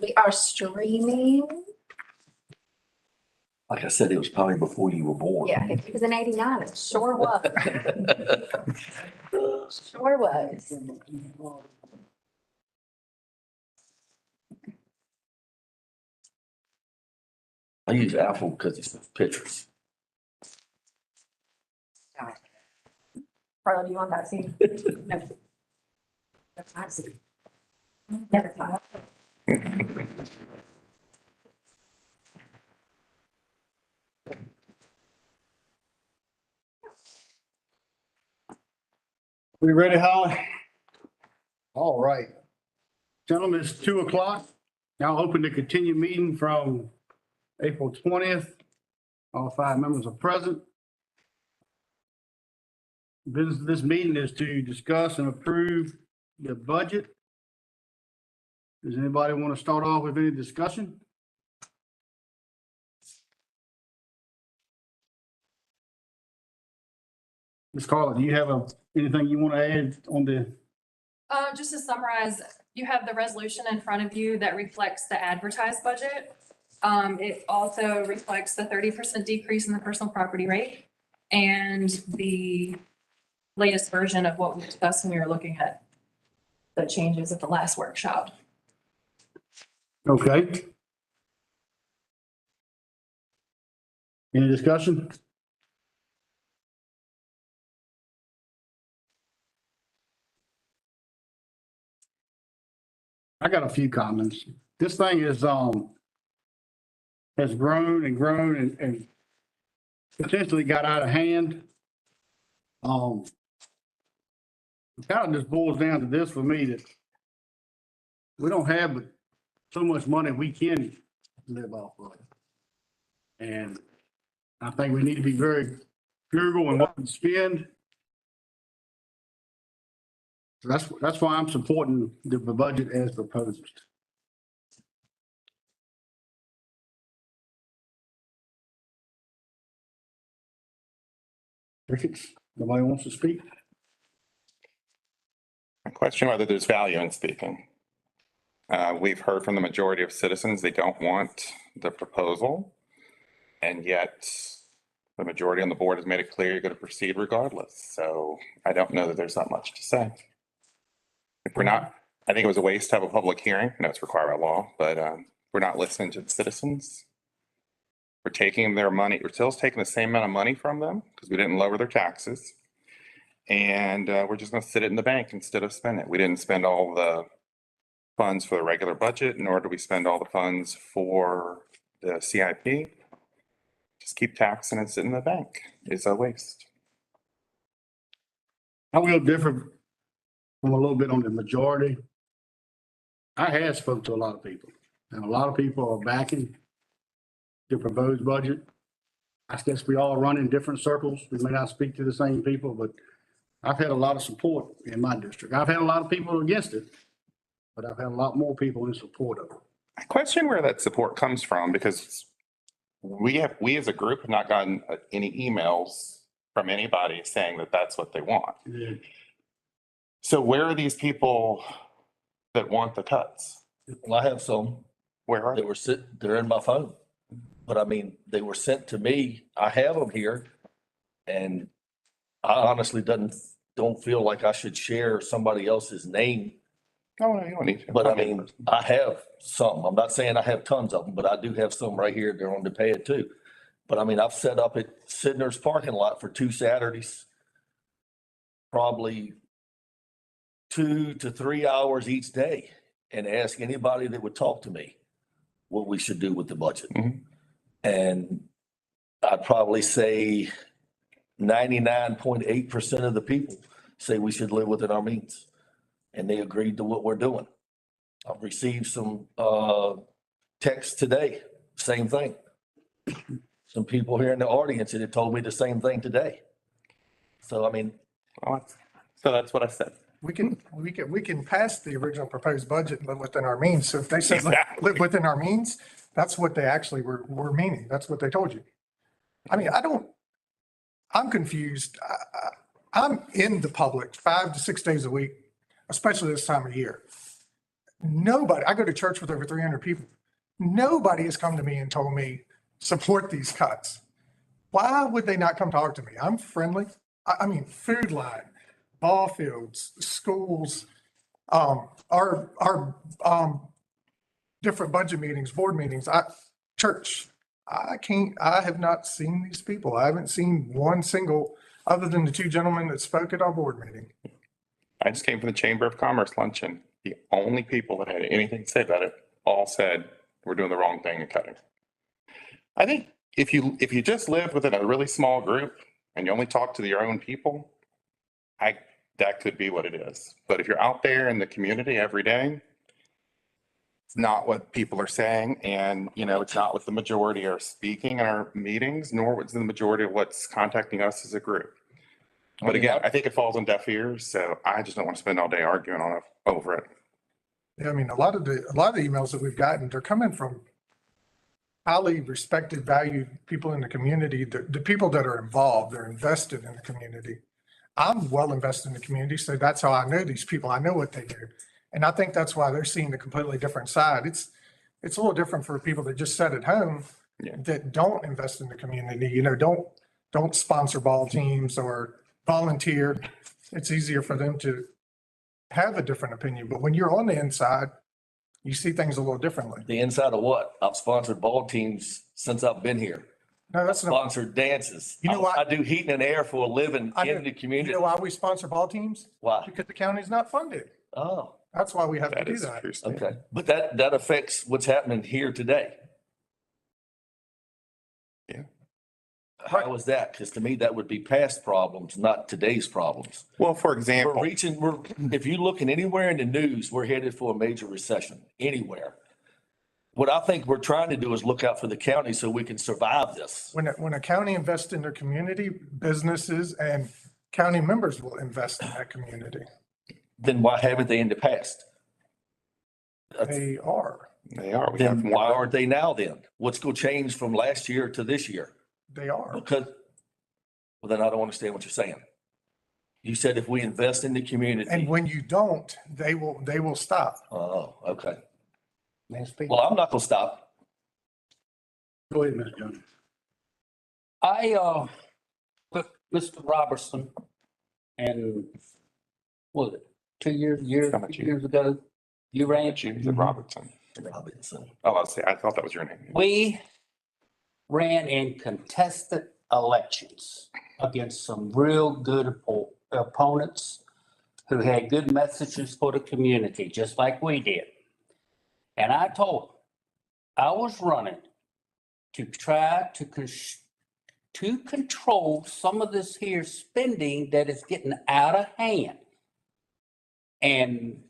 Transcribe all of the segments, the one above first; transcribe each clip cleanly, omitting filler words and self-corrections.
We are streaming. Like I said, it was probably before you were born. Yeah, if it was in 89, it sure was. Sure was. I use Apple because it's pictures. Carla, do you want that scene? No. That's my scene. Never thought. We ready, Holly? All right. Gentlemen, it's 2:00. Now open to continue meeting from April 20th. All 5 members are present. Business of this meeting is to discuss and approve the budget. Does anybody want to start off with any discussion? Ms. Carla, do you have anything you want to add on the? Just to summarize, you have the resolution in front of you that reflects the advertised budget. It also reflects the 30% decrease in the personal property rate and the latest version of what we discussed when we were looking at the changes at the last workshop. Okay. Any discussion? I got a few comments. This thing is, has grown and grown and potentially got out of hand. It kind of just boils down to this for me, that we don't have but so much money we can live off of. And I think we need to be very frugal in what we spend. So that's why I'm supporting the budget as proposed. Crickets, nobody wants to speak? I question whether there's value in speaking. We've heard from the majority of citizens, they don't want the proposal. And yet the majority on the board has made it clear you're going to proceed regardless. So I don't know that there's that much to say. If we're not, I think it was a waste to have a public hearing. I know it's required by law, but we're not listening to the citizens. We're taking their money. We're still taking the same amount of money from them because we didn't lower their taxes. And we're just going to sit it in the bank instead of spend it. We didn't spend all the funds for the regular budget, nor do we spend all the funds for the CIP. Just keep taxing and sit in the bank. It's a waste. I will differ from a little bit on the majority. I have spoken to a lot of people, and a lot of people are backing the proposed budget. I guess we all run in different circles. We may not speak to the same people, but I've had a lot of support in my district. I've had a lot of people against it, but I've had a lot more people in support of it. I question where that support comes from because we as a group have not gotten any emails from anybody saying that that's what they want. Yeah. So where are these people that want the cuts? Well, I have some Where are that they? they're in my phone. But I mean, they were sent to me. I have them here. And I honestly don't feel like I should share somebody else's name. Oh, no, you don't need to. But I mean, I have some. I'm not saying I have tons of them, but I do have some right here. They're on the pad too. But I mean, I've set up at Sidner's parking lot for 2 Saturdays, probably 2 to 3 hours each day, and ask anybody that would talk to me what we should do with the budget. Mhm. And I'd probably say 99.8% of the people say we should live within our means. And they agreed to what we're doing. I've received some texts today, same thing. Some people here in the audience that have told me the same thing today. So, I mean, So that's what I said. We can pass the original proposed budget and live within our means. So if they said Exactly. live within our means, that's what they actually were meaning. That's what they told you. I mean, I'm confused. I'm in the public 5 to 6 days a week, especially this time of year. Nobody, I go to church with over 300 people. Nobody has come to me and told me, support these cuts. Why would they not come talk to me? I'm friendly. I mean, food line, ball fields, schools, our different budget meetings, board meetings, church. I have not seen these people. I haven't seen one single, other than the two gentlemen that spoke at our board meeting. I just came from the Chamber of Commerce luncheon. The only people that had anything to say about it all said, we're doing the wrong thing and cutting. I think if you just live within a really small group and you only talk to your own people, that could be what it is. But if you're out there in the community every day, it's not what people are saying. And, it's not what the majority are speaking in our meetings, nor what's the majority of what's contacting us as a group. But again, I think it falls on deaf ears. So I just don't want to spend all day arguing over it. Yeah, I mean, a lot of the emails that we've gotten, they're coming from highly respected, valued people in the community, the people that are involved, they're invested in the community. I'm well invested in the community, so that's how I know these people. I know what they do. And I think that's why they're seeing a completely different side. It's a little different for people that just sit at home that don't invest in the community, don't sponsor ball teams or volunteer. It's easier for them to have a different opinion. But when you're on the inside, you see things a little differently. The inside of what? I've sponsored ball teams since I've been here. No, that's not. Sponsored dances. You know what? I do heating and air for a living I know. in the You community. know why we sponsor ball teams? Why? Because the county's not funded. Oh, That's why we have to That do is that. true statement. okay. But that affects what's happening here today. Yeah. How is that? Because to me, that would be past problems, not today's problems. Well, for example, If you look anywhere in the news, we're headed for a major recession, anywhere. What I think we're trying to do is look out for the county so we can survive this. When a county invests in their community, businesses and county members will invest in that community. Then why haven't they in the past? They are. they are. We have Then why more. aren't they now then? What's going to change from last year to this year? They are. Because, well, then I don't understand what you're saying. You said if we invest in the community. And when you don't, they will stop. Oh, okay. May I speak? Well, I'm not going to stop. Go ahead, Mr. Jones. I took Mr. Robertson and was it 2 years, How about you? years ago? You ran, James Robertson. Robinson. Oh, I thought that was your name. we ran in contested elections against some real good opponents who had good messages for the community, just like we did. And I told them I was running to try to control some of this here spending that is getting out of hand. And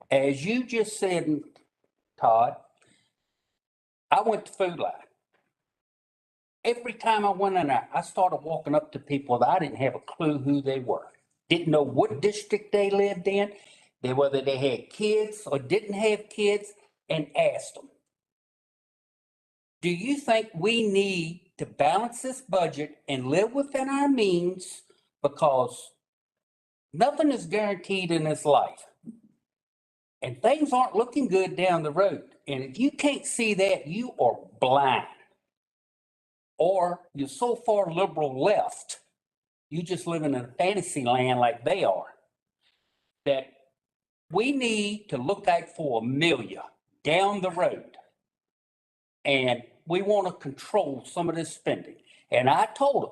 as you just said, Todd, I went to Food Line. Every time I went in there, I started walking up to people that I didn't have a clue who they were. Didn't know what district they lived in, whether they had kids or didn't have kids, and asked them, do you think we need to balance this budget and live within our means? Because nothing is guaranteed in this life. And things aren't looking good down the road. And if you can't see that, you are blind. Or you're so far liberal left, you just live in a fantasy land like they are, that we need to look out for Amelia down the road. And we want to control some of this spending. And I told them,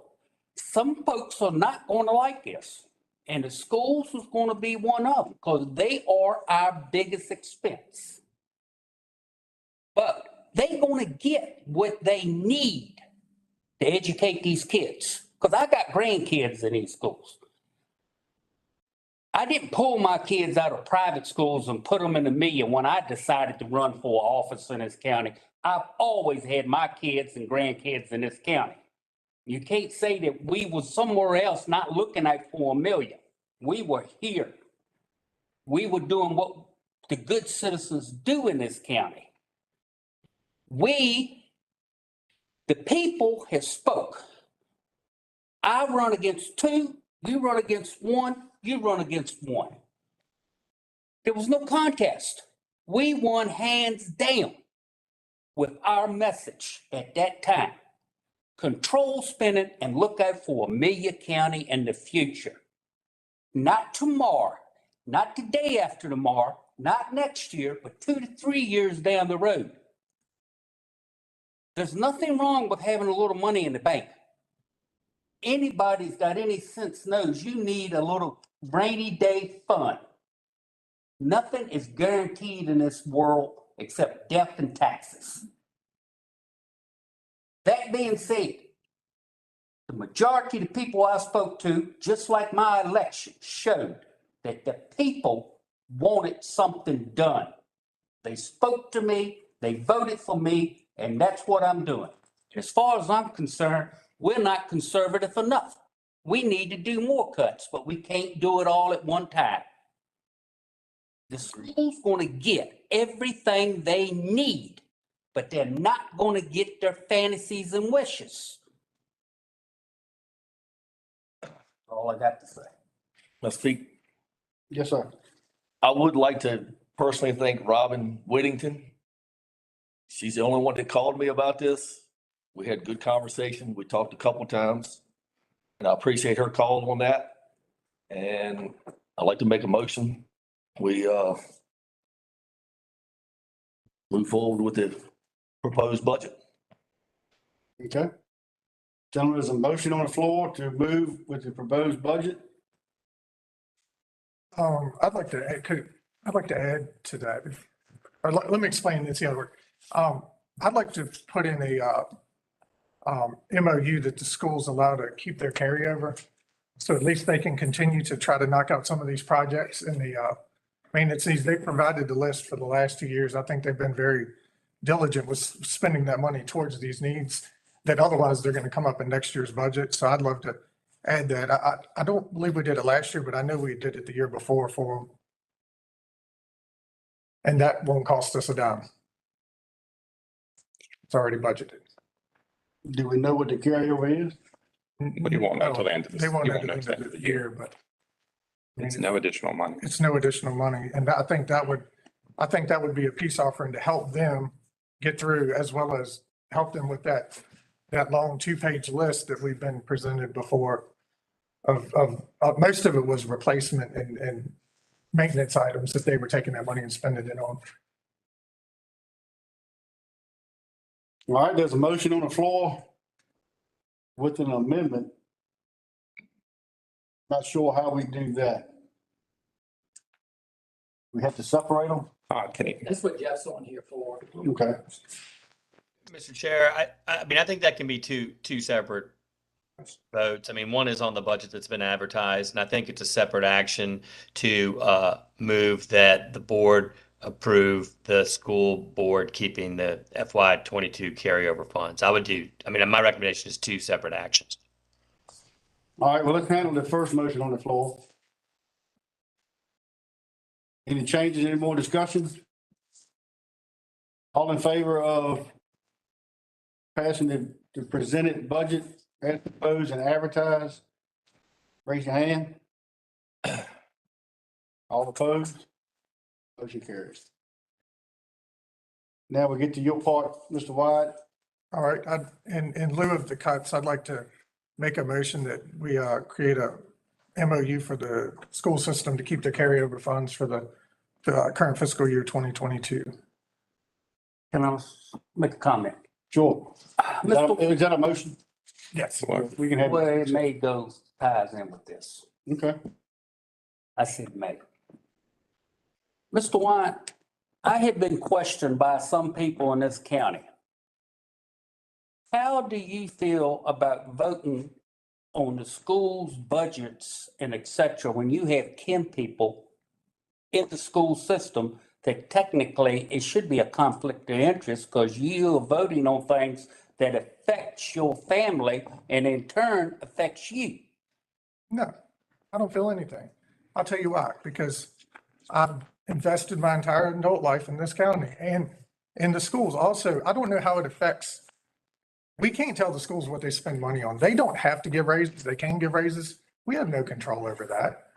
some folks are not going to like this. And the schools is going to be one of them because they are our biggest expense. But they're going to get what they need to educate these kids. Because I got grandkids in these schools. I didn't pull my kids out of private schools and put them in Amelia when I decided to run for office in this county. I've always had my kids and grandkids in this county. You can't say that we was somewhere else not looking out for Amelia. We were here. We were doing what the good citizens do in this county. We, the people, have spoke. I run against two, you run against one, you run against one. There was no contest. We won hands down with our message at that time. Control spending and look out for Amelia County in the future. Not tomorrow, not the day after tomorrow, not next year, but 2 to 3 years down the road. There's nothing wrong with having a little money in the bank. Anybody's got any sense knows you need a little rainy day fund. Nothing is guaranteed in this world except death and taxes. That being said, the majority of the people I spoke to, just like my election, showed that the people wanted something done. They spoke to me, they voted for me, and that's what I'm doing. As far as I'm concerned, we're not conservative enough. We need to do more cuts, but we can't do it all at one time. The school's going to get everything they need, but they're not going to get their fantasies and wishes. All I got to say. Let's speak. Yes, sir. I would like to personally thank Robin Whittington. She's the only one that called me about this. We had good conversation. We talked a couple times. And I appreciate her call on that. And I'd like to make a motion. We move forward with the proposed budget. Okay. Gentlemen, there's a motion on the floor to move with the proposed budget. I'd like to add to that. Or let me explain this the other way. I'd like to put in a MOU that the schools allow to keep their carryover. So at least they can continue to try to knock out some of these projects in the maintenance needs. They provided the list for the last 2 years. I think they've been very diligent with spending that money towards these needs that otherwise they're going to come up in next year's budget. So I'd love to add that. I don't believe we did it last year, but I know we did it the year before for them. And that won't cost us a dime. It's already budgeted. Do we know what the carryover is? But you won't know till the end of this. They won't you know won't know till till the end of the year, but. I mean, It's no additional money. It's no additional money. And I think that would be a peace offering to help them get through, as well as help them with that long 2-page list that we've been presented before of most of it was replacement and maintenance items that they were taking that money and spending it on. All right, there's a motion on the floor with an amendment. Not sure how we do that. We have to separate them? Can you, That's what Jeff's on here for. Okay. Mr. Chair, I mean, I think that can be two separate votes. I mean, one is on the budget that's been advertised, and I think it's a separate action to move that the board approve the school board keeping the FY '22 carryover funds. I mean, my recommendation is 2 separate actions. All right, well, let's handle the first motion on the floor. Any changes, any more discussion? All in favor of passing the presented budget as proposed and advertised? Raise your hand. All opposed? Motion carries. Now we get to your part, Mr. White. All right, in lieu of the cuts, I'd like to make a motion that we create a MOU for the school system to keep the carryover funds for the current fiscal year 2022. Can I make a comment? Sure. Is that a motion? Yes. We can have. Well, it may go ties in with this. Okay. I said may. Mr. White, I have been questioned by some people in this county. How do you feel about voting on the school's budgets and et cetera when you have 10 people in the school system that technically it should be a conflict of interest because you are voting on things that affects your family and in turn affects you? No, I don't feel anything. I'll tell you why, because I've invested my entire adult life in this county and in the schools. Also, I don't know how it affects. We can't tell the schools what they spend money on. They don't have to give raises. They can give raises. We have no control over that.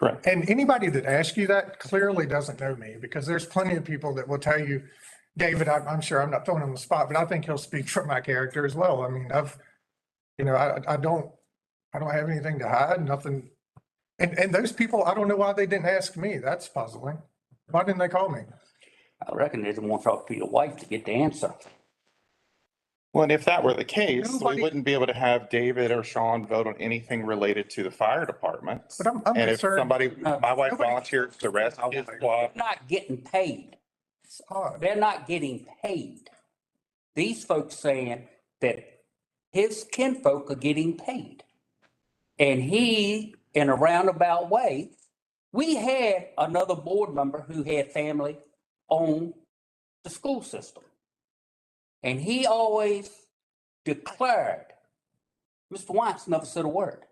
Correct. And anybody that asks you that clearly doesn't know me, because there's plenty of people that will tell you, David, I'm sure I'm not throwing him on the spot, but I think he'll speak for my character as well. I mean, I don't have anything to hide, nothing. And those people, I don't know why they didn't ask me. That's puzzling. Why didn't they call me? I reckon they didn't want to talk to your wife to get the answer. Well, and if that were the case, we Nobody- wouldn't be able to have David or Sean vote on anything related to the fire departments. But I'm And if concerned. somebody, my wife Nobody- volunteers the rest of his squad, Not getting paid. It's odd. They're not getting paid. These folks saying that his kinfolk are getting paid. And he, in a roundabout way, we had another board member who had family on the school system. And he always declared, Mr. Watts never said a word,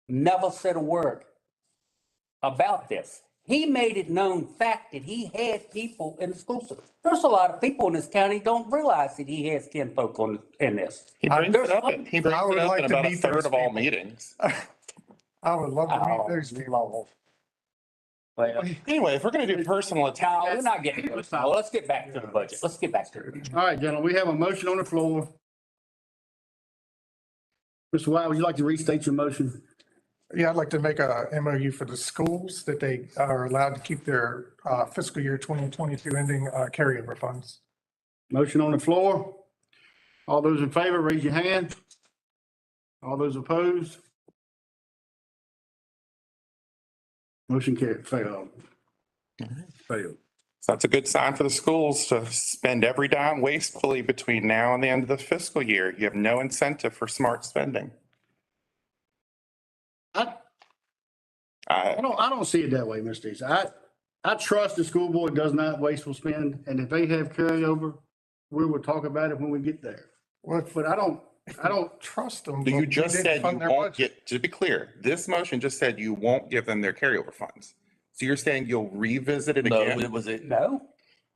never said a word about this. He made it known fact that he had people in the school system. There's a lot of people in this county don't realize that he has kinfolk in this. he brings it up, he brings I would it up like in to about a meet third those of all people. meetings. I would love to meet Oh, those people. Well, Anyway, if we're gonna do personal no, attacks, we're not getting to it. No, let's get back to the budget. Let's get back to it. All right, gentlemen, we have a motion on the floor. Mr. White, would you like to restate your motion? Yeah, I'd like to make a MOU for the schools that they are allowed to keep their fiscal year 2022 ending carryover funds. Motion on the floor. All those in favor, raise your hand. All those opposed? Motion carried, failed. Failed. that's a good sign for the schools to spend every dime wastefully between now and the end of the fiscal year. You have no incentive for smart spending. I I, don't see it that way, Mr. East. I trust the school board does not wasteful spend, and if they have carryover, we will talk about it when we get there. Well, But I don't trust them. So but you we just didn't said you fund their won't budget. get, to be clear, this motion just said you won't give them their carryover funds. So you're saying you'll revisit it No, again? No,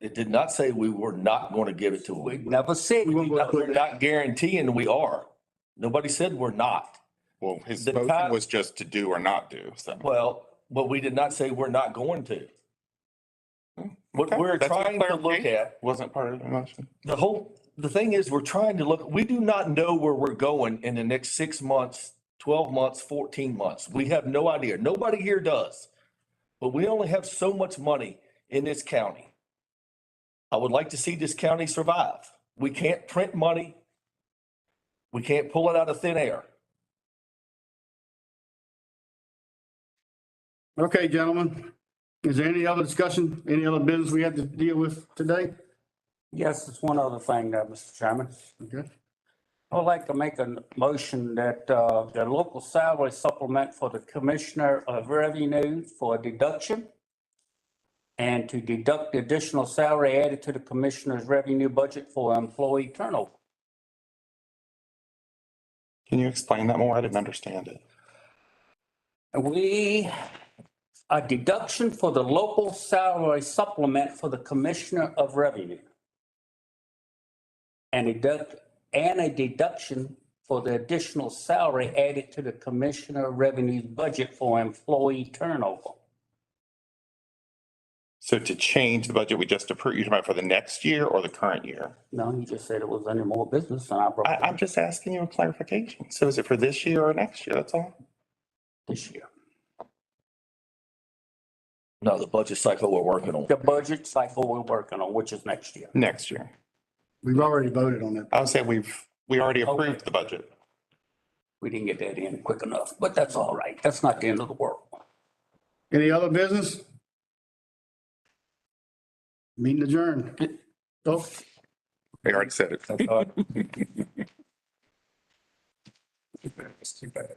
it did not say we were not going to give it to we them. never said. We won't go- We're not guaranteeing we are. Nobody said we're not. Well, his The motion time- was just to do or not do, so. Well, but we did not say we're not going to. What Okay, we're that's a trying to look clarification. at, Wasn't part of the motion. the thing is, we're trying to look, we do not know where we're going in the next 6 months, 12 months, 14 months. We have no idea. Nobody here does. But we only have so much money in this county. I would like to see this county survive. We can't print money. We can't pull it out of thin air. Okay, gentlemen. Is there any other discussion, any other business we have to deal with today? Yes, it's one other thing, Mr. Chairman. Okay. I'd like to make a motion that the local salary supplement for the Commissioner of Revenue for a deduction and to deduct the additional salary added to the Commissioner's revenue budget for employee turnover. Can you explain that more? I didn't understand it. A deduction for the local salary supplement for the Commissioner of Revenue. And a deduction for the additional salary added to the Commissioner of Revenue's budget for employee turnover. So to change the budget we just approved, you're talking about for the next year or the current year? No, you just said it was any more business and I brought it I'm just asking you a clarification. So is it for this year or next year? That's all. this year. No, the budget cycle we're working on. The budget cycle we're working on, which is next year. Next year. We've already voted on that. I would say we already approved the budget. We didn't get that in quick enough, but that's all right. That's not the end of the world. Any other business? Meeting adjourned. Oh, We already said it. It's too bad.